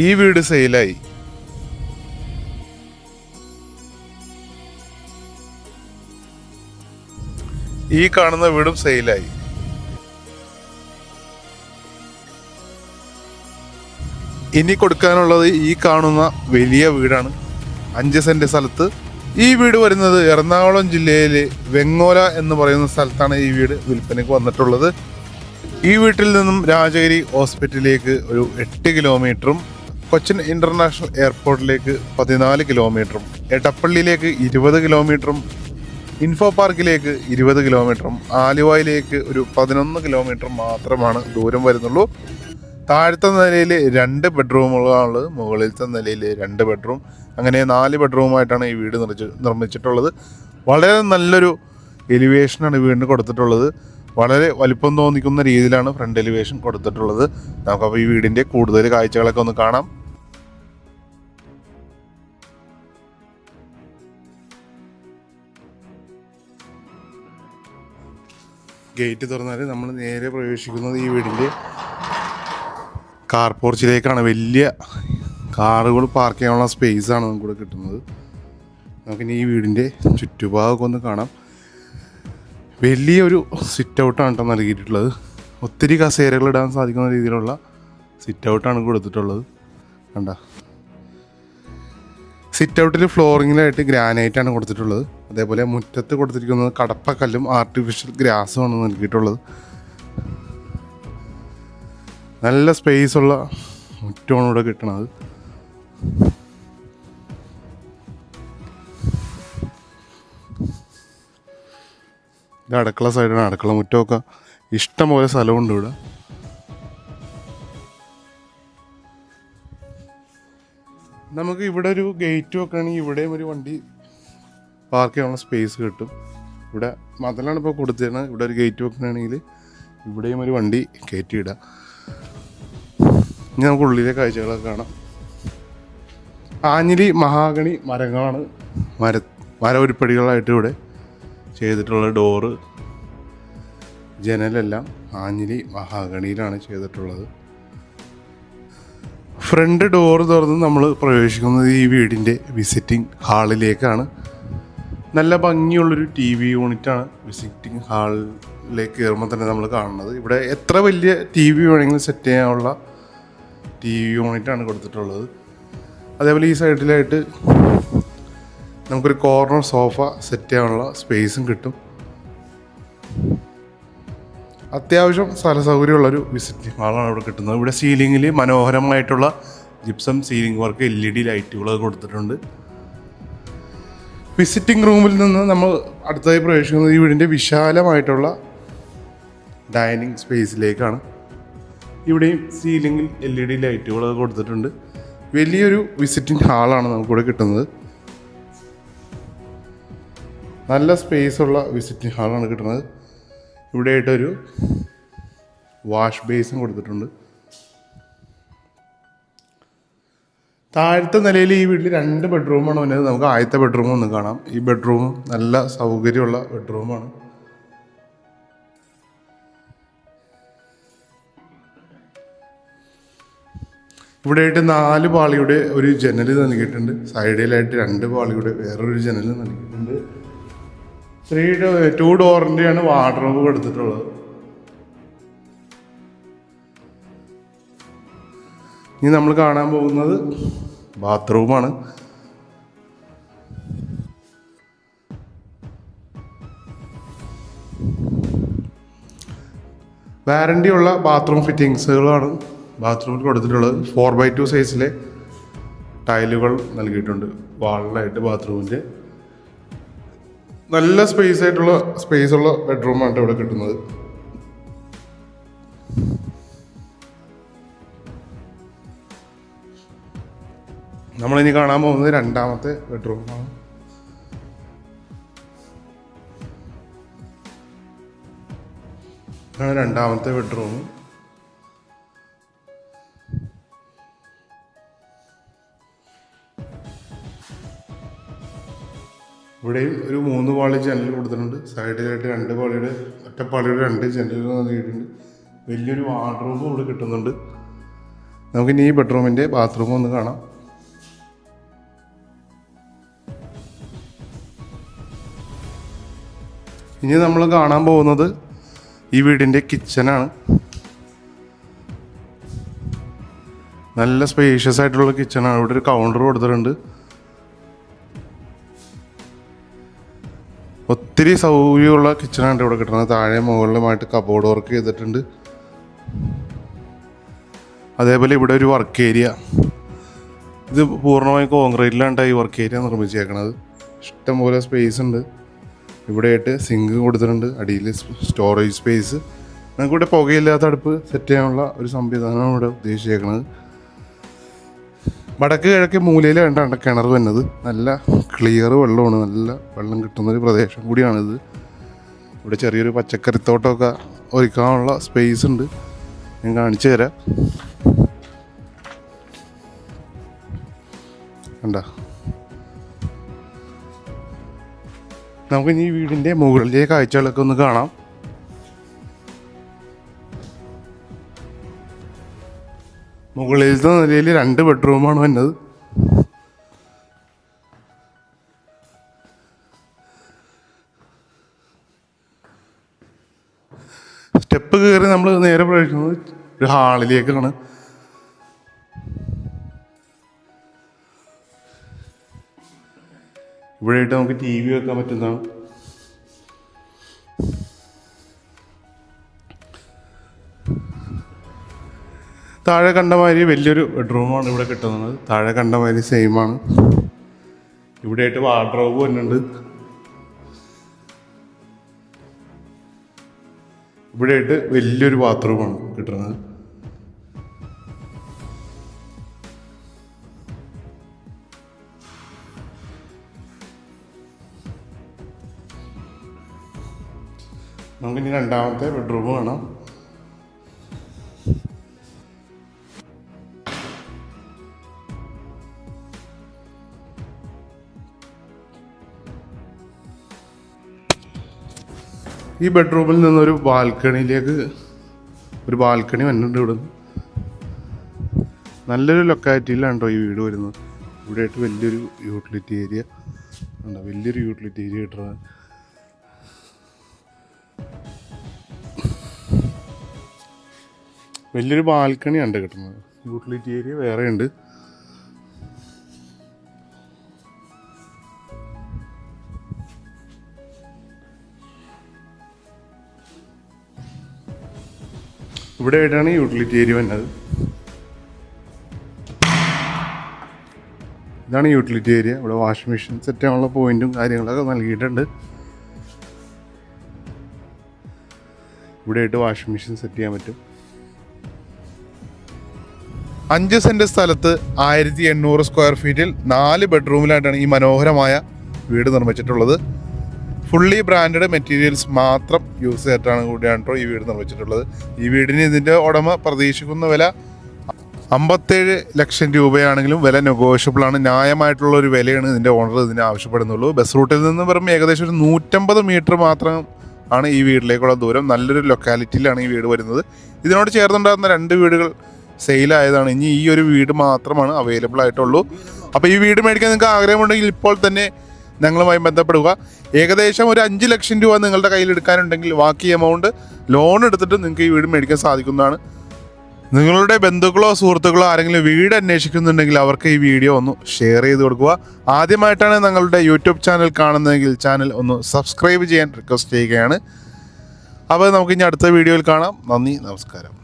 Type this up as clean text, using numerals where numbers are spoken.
ഈ വീട് സെയിലായി. ഈ കാണുന്ന വീടും സെയിലായി. ഇനി കൊടുക്കാനുള്ളത് ഈ കാണുന്ന വലിയ വീടാണ്. 5 സെന്റ് സ്ഥലത്ത്. ഈ വീട് വരുന്നത് എറണാകുളം ജില്ലയിലെ വെങ്ങോല എന്ന് പറയുന്ന സ്ഥലത്താണ് ഈ വീട് വിൽപ്പനയ്ക്ക് വന്നിട്ടുള്ളത്. ഈ വീട്ടിൽ നിന്നും രാജഗിരി ഹോസ്പിറ്റലിലേക്ക് ഒരു 8 കിലോമീറ്ററും കൊച്ചിൻ ഇന്റർനാഷണൽ എയർപോർട്ടിലേക്ക് 14 കിലോമീറ്ററും എടപ്പള്ളിയിലേക്ക് 20 കിലോമീറ്ററും ഇൻഫോ പാർക്കിലേക്ക് 20 കിലോമീറ്ററും ആലുവയിലേക്ക് ഒരു 11 കിലോമീറ്റർ മാത്രമാണ് ദൂരം വരുന്നുള്ളൂ. താഴത്തെ നിലയിൽ 2 ബെഡ്റൂമുകളാണുള്ളത്, മുകളിലത്തെ നിലയിൽ 2 ബെഡ്റൂം, അങ്ങനെ 4 ബെഡ്റൂമായിട്ടാണ് ഈ വീട് നിർമ്മിച്ചിട്ടുള്ളത്. വളരെ നല്ലൊരു എലിവേഷനാണ് വീടിന് കൊടുത്തിട്ടുള്ളത്. വളരെ വലിപ്പം തോന്നിക്കുന്ന രീതിയിലാണ് ഫ്രണ്ട് എലിവേഷൻ കൊടുത്തിട്ടുള്ളത്. നമുക്കപ്പോൾ ഈ വീടിൻ്റെ കൂടുതൽ കാഴ്ചകളൊക്കെ ഒന്ന് കാണാം. ഗേറ്റ് തുറന്നാൽ നമ്മൾ നേരെ പ്രവേശിക്കുന്നത് ഈ വീടിൻ്റെ കാർ പോർച്ചിലേക്കാണ്. വലിയ കാറുകൾ പാർക്ക് ചെയ്യാനുള്ള സ്പേസാണ് നമുക്കിവിടെ കിട്ടുന്നത്. നമുക്കിനി ഈ വീടിൻ്റെ ചുറ്റുഭാഗമൊക്കെ ഒന്ന് കാണാം. വലിയൊരു സിറ്റ് ഔട്ടാണ് കേട്ടോ നൽകിയിട്ടുള്ളത്. ഒത്തിരി കസേരകൾ ഇടാൻ സാധിക്കുന്ന രീതിയിലുള്ള സിറ്റ് ഔട്ടാണ് കൊടുത്തിട്ടുള്ളത്. കണ്ട സിറ്റ് ഔട്ടിൽ ഫ്ലോറിങ്ങിലായിട്ട് ഗ്രാനൈറ്റാണ് കൊടുത്തിട്ടുള്ളത്. അതേപോലെ മുറ്റത്ത് കൊടുത്തിരിക്കുന്നത് കടപ്പക്കല്ലും ആർട്ടിഫിഷ്യൽ ഗ്രാസുമാണ് നൽകിയിട്ടുള്ളത്. നല്ല സ്പേസുള്ള മുറ്റമാണ് ഇവിടെ കിട്ടണത്. ഇത് അടുക്കള സൈഡാണ്. അടുക്കള മുറ്റമൊക്കെ ഇഷ്ടംപോലെ സ്ഥലമുണ്ട് ഇവിടെ. നമുക്ക് ഇവിടെ ഒരു ഗേറ്റ് വെക്കുകയാണെങ്കിൽ ഇവിടെയും ഒരു വണ്ടി പാർക്ക് ചെയ്യാനുള്ള സ്പേസ് കിട്ടും. ഇവിടെ മതിലാണ് ഇപ്പോൾ കൊടുത്തിരുന്നത്. ഇവിടെ ഒരു ഗേറ്റ് വെക്കുകയാണെങ്കിൽ ഇവിടെയും ഒരു വണ്ടി കയറ്റിയിടാം. ഇനി നമുക്ക് ഉള്ളിലെ കാഴ്ചകളൊക്കെ കാണാം. ആഞ്ഞിലി മഹാഗണി മരങ്ങളാണ് മര ഉരുപ്പടികളായിട്ട് ഇവിടെ ചെയ്തിട്ടുള്ള ഡോറ് ജനലെല്ലാം ആഞ്ഞിലി മഹാഗണിയിലാണ് ചെയ്തിട്ടുള്ളത്. ഫ്രണ്ട് ഡോറ് തുറന്ന് നമ്മൾ പ്രവേശിക്കുന്നത് ഈ വീടിൻ്റെ വിസിറ്റിംഗ് ഹാളിലേക്കാണ്. നല്ല ഭംഗിയുള്ളൊരു TV യൂണിറ്റാണ് വിസിറ്റിംഗ് ഹാളിലേക്ക് കയറുമ്പോൾ തന്നെ നമ്മൾ കാണുന്നത്. ഇവിടെ എത്ര വലിയ TV വേണമെങ്കിലും സെറ്റ് ചെയ്യാനുള്ള TV യൂണിറ്റാണ് കൊടുത്തിട്ടുള്ളത്. അതേപോലെ ഈ സൈഡിലായിട്ട് നമുക്കൊരു കോർണർ സോഫ സെറ്റ് ചെയ്യാനുള്ള സ്പേസും കിട്ടും. അത്യാവശ്യം സ്ഥല സൗകര്യമുള്ളൊരു വിസിറ്റിംഗ് ഹാളാണ് ഇവിടെ കിട്ടുന്നത്. ഇവിടെ സീലിങ്ങിൽ മനോഹരമായിട്ടുള്ള ജിപ്സം സീലിംഗ് വർക്ക് LED ലൈറ്റുകൾ കൊടുത്തിട്ടുണ്ട്. വിസിറ്റിംഗ് റൂമിൽ നിന്ന് നമ്മൾ അടുത്തതായി പ്രവേശിക്കുന്നത് ഈ വീടിൻ്റെ വിശാലമായിട്ടുള്ള ഡൈനിങ് സ്പേസിലേക്കാണ്. ഇവിടെയും സീലിങ്ങിൽ LED ലൈറ്റുകൾ കൊടുത്തിട്ടുണ്ട്. വലിയൊരു വിസിറ്റിംഗ് ഹാളാണ് നമുക്കിവിടെ കിട്ടുന്നത്. നല്ല സ്പേസുള്ള വിസിറ്റിംഗ് ഹാളാണ് കിട്ടുന്നത്. ഇവിടെയായിട്ടൊരു വാഷ് ബേസും കൊടുത്തിട്ടുണ്ട്. താഴത്തെ നിലയിൽ ഈ വീട്ടിൽ 2 ബെഡ്റൂമാണ് വന്നത്. നമുക്ക് ആദ്യത്തെ ബെഡ്റൂം ഒന്ന് കാണാം. ഈ ബെഡ്റൂം നല്ല സൗകര്യമുള്ള ബെഡ്റൂമാണ്. ഇവിടെയായിട്ട് 4 പാളിയുടെ ഒരു ജനൽ നൽകിയിട്ടുണ്ട്. സൈഡിലായിട്ട് 2 പാളിയുടെ വേറൊരു ജനൽ നൽകിയിട്ടുണ്ട്. 2 ഡോറിൻ്റെയാണ് വാർഡ്രോബ് കൊടുത്തിട്ടുള്ളത്. ഇനി നമ്മൾ കാണാൻ പോകുന്നത് ബാത്റൂമാണ്. വാറണ്ടി ഉള്ള ബാത്റൂം ഫിറ്റിങ്സുകളാണ് ബാത്റൂമിൽ കൊടുത്തിട്ടുള്ളത്. 4x2 സൈസിലെ ടൈലുകൾ നൽകിയിട്ടുണ്ട് വാളിലായിട്ട്. ബാത്റൂമിൻ്റെ നല്ല സ്പേസുള്ള ബെഡ്റൂമാണ് ഇവിടെ കിട്ടുന്നത്. നമ്മളിനി കാണാൻ പോകുന്നത് 2ാമത്തെ ബെഡ്റൂമാണ്. ഇതാണ് 2ാമത്തെ ബെഡ്റൂം. ഇവിടെയും ഒരു 3 പാളി ജനൽ കൊടുത്തിട്ടുണ്ട്. സൈഡിലായിട്ട് 2 പാളിയുടെ ഒറ്റപ്പാളിയുടെ 2 ജനലുകൾ നൽകിയിട്ടുണ്ട്. വലിയൊരു വാർഡ്രോബും ഇവിടെ കിട്ടുന്നുണ്ട്. നമുക്കിനി ഈ ബെഡ്റൂമിൻ്റെ ബാത്റൂം ഒന്ന് കാണാം. ഇനി നമ്മൾ കാണാൻ പോകുന്നത് ഈ വീടിൻ്റെ കിച്ചനാണ്. നല്ല സ്പേഷ്യസ് ആയിട്ടുള്ള കിച്ചണാണ്. ഇവിടെ ഒരു കൗണ്ടർ കൊടുത്തിട്ടുണ്ട്. ഒത്തിരി സൗകര്യമുള്ള കിച്ചണാണ് ഇവിടെ കിട്ടുന്നത്. താഴെ മുകളിലുമായിട്ട് കബോർഡ് വർക്ക് ചെയ്തിട്ടുണ്ട്. അതേപോലെ ഇവിടെ ഒരു വർക്ക് ഏരിയ. ഇത് പൂർണ്ണമായും കോൺക്രീറ്റിലാണ് ഈ വർക്ക് ഏരിയ നിർമ്മിച്ചേക്കണത്. ഇഷ്ടംപോലെ സ്പേസ് ഉണ്ട്. ഇവിടെയായിട്ട് സിങ്ക് കൊടുത്തിട്ടുണ്ട്. അടിയിൽ സ്റ്റോറേജ് സ്പേസ്. നമുക്കിവിടെ പുകയില്ലാത്ത അടുപ്പ് സെറ്റ് ചെയ്യാനുള്ള ഒരു സംവിധാനമാണ് ഇവിടെ ഉദ്ദേശിച്ചേക്കുന്നത്. വടക്ക് കിഴക്ക് മൂലയിൽ വേണ്ടാണ്ട് കിണർ വന്നത്. നല്ല ക്ലിയർ വെള്ളമാണ്. നല്ല വെള്ളം കിട്ടുന്നൊരു പ്രദേശം കൂടിയാണിത്. ഇവിടെ ചെറിയൊരു പച്ചക്കറിത്തോട്ടമൊക്കെ ഒരുക്കാനുള്ള സ്പേസ് ഉണ്ട്. ഞാൻ കാണിച്ചു തരാം. കണ്ട, നമുക്കിനി ഈ വീടിൻ്റെ മുകളിലെ കാഴ്ചകളൊക്കെ ഒന്ന് കാണാം. മുകളിലത്തെ നിലയിൽ 2 ബെഡ്റൂമാണ് വന്നത്. സ്റ്റെപ്പ് കയറി നമ്മൾ നേരെ പ്രവേശിക്കുന്നത് ഒരു ഹാളിലേക്കാണ്. ഇവിടെയായിട്ട് നമുക്ക് TV വെക്കാൻ പറ്റുന്നതാണ്. താഴെ കണ്ടമാതിരി വലിയൊരു ബെഡ്റൂമാണ് ഇവിടെ കിട്ടുന്നത്. താഴെ കണ്ടമാതിരി സെയിമാണ്. ഇവിടെയായിട്ട് വാർഡ്രോബ് വരുന്നുണ്ട്. ഇവിടെയായിട്ട് വലിയൊരു ബാത്റൂമാണ് കിട്ടുന്നത്. നമുക്കിനി രണ്ടാമത്തെ ബെഡ്റൂം കാണാം. ഈ ബെഡ്റൂമിൽ നിന്നൊരു ബാൽക്കണിയിലേക്ക് ഒരു ബാൽക്കണി വന്നിട്ടുണ്ട്. ഇവിടെ നല്ലൊരു ലൊക്കാലിറ്റിയിലാണ് കേട്ടോ ഈ വീട് വരുന്നത്. ഇവിടെയായിട്ട് വലിയൊരു യൂട്ടിലിറ്റി ഏരിയ ഉണ്ടോ, വലിയൊരു യൂട്ടിലിറ്റി ഏരിയ കിട്ടുന്നത്. വലിയൊരു ബാൽക്കണിയാണ് കിട്ടുന്നത്. യൂട്ടിലിറ്റി ഏരിയ വേറെ ഉണ്ട്. ഇവിടെ ആയിട്ടാണ് യൂട്ടിലിറ്റി ഏരിയ വന്നത്. ഇതാണ് യൂട്ടിലിറ്റി ഏരിയ. ഇവിടെ വാഷിംഗ് മെഷീൻ സെറ്റ് ചെയ്യാനുള്ള പോയിന്റും കാര്യങ്ങളൊക്കെ നൽകിയിട്ടുണ്ട്. ഇവിടെ ആയിട്ട് വാഷിംഗ് മെഷീൻ സെറ്റ് ചെയ്യാൻ പറ്റും. 5 സെന്റ് സ്ഥലത്ത് 1800 സ്ക്വയർ ഫീറ്റിൽ 4 ബെഡ്റൂമിലായിട്ടാണ് ഈ മനോഹരമായ വീട് നിർമ്മിച്ചിട്ടുള്ളത്. ഫുള്ളി ബ്രാൻഡഡ് മെറ്റീരിയൽസ് മാത്രം യൂസ് ചെയ്തിട്ടാണ് കൂടിയാണ് ഈ വീട് നിർമ്മിച്ചിട്ടുള്ളത്. ഈ വീടിന് ഇതിൻ്റെ ഉടമ പ്രതീക്ഷിക്കുന്ന വില 57 ലക്ഷം രൂപയാണെങ്കിലും വില നെഗോഷ്യബിളാണ്. ന്യായമായിട്ടുള്ള ഒരു വിലയാണ് ഇതിൻ്റെ ഓണർ ഇതിന് ആവശ്യപ്പെടുന്നുള്ളൂ. ബസ് റൂട്ടിൽ നിന്ന് വെറും ഏകദേശം ഒരു 150 മീറ്റർ മാത്രം ആണ് ഈ വീട്ടിലേക്കുള്ള ദൂരം. നല്ലൊരു ലൊക്കാലിറ്റിയിലാണ് ഈ വീട് വരുന്നത്. ഇതിനോട് ചേർന്നുണ്ടാകുന്ന 2 വീടുകൾ സെയിലായതാണ്. ഇനി ഈ ഒരു വീട് മാത്രമാണ് അവൈലബിൾ ആയിട്ടുള്ളൂ. അപ്പോൾ ഈ വീട് മേടിക്കാൻ നിങ്ങൾക്ക് ആഗ്രഹമുണ്ടെങ്കിൽ ഇപ്പോൾ തന്നെ ഞങ്ങളുമായി ബന്ധപ്പെടുക. ഏകദേശം ഒരു 5 ലക്ഷം രൂപ നിങ്ങളുടെ കയ്യിലെടുക്കാനുണ്ടെങ്കിൽ ബാക്കി എമൗണ്ട് ലോൺ എടുത്തിട്ട് നിങ്ങൾക്ക് ഈ വീട് മേടിക്കാൻ സാധിക്കുന്നതാണ്. നിങ്ങളുടെ ബന്ധുക്കളോ സുഹൃത്തുക്കളോ ആരെങ്കിലും വീട് അന്വേഷിക്കുന്നുണ്ടെങ്കിൽ അവർക്ക് ഈ വീഡിയോ ഒന്ന് ഷെയർ ചെയ്ത് കൊടുക്കുക. ആദ്യമായിട്ടാണ് ഞങ്ങളുടെ യൂട്യൂബ് ചാനൽ കാണുന്നതെങ്കിൽ ചാനൽ ഒന്ന് സബ്സ്ക്രൈബ് ചെയ്യാൻ റിക്വസ്റ്റ് ചെയ്യുകയാണ്. അപ്പോൾ നമുക്കിനി അടുത്ത വീഡിയോയിൽ കാണാം. നന്ദി, നമസ്കാരം.